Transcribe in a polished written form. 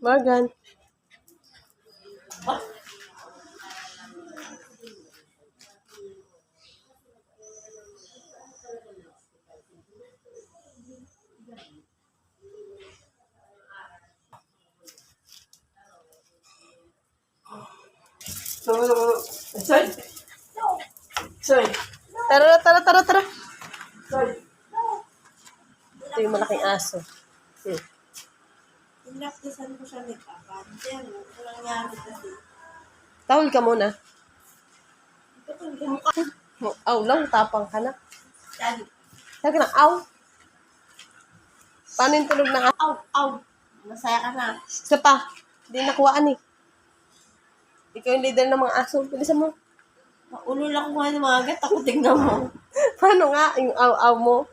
Morgan. Sorry. Sorry. Tara. Sorry. Ito yung malaking aso. Inaktisan ko siya ni Papa. Pero, walang nangyari kasi. Tawal ka muna. Ito yung mukha. Aw lang, tapang ka na. Daddy. Sabi ka na, aw. Paano yung tulog ng aso? Aw. Masaya ka na. Isa pa. Hindi nakuhaan eh. Ikaw yung leader ng mga aso. Bilisan mo. Ulul ako nga ng mga agad. Ako tingnan mo. Paano nga yung aw-aw mo?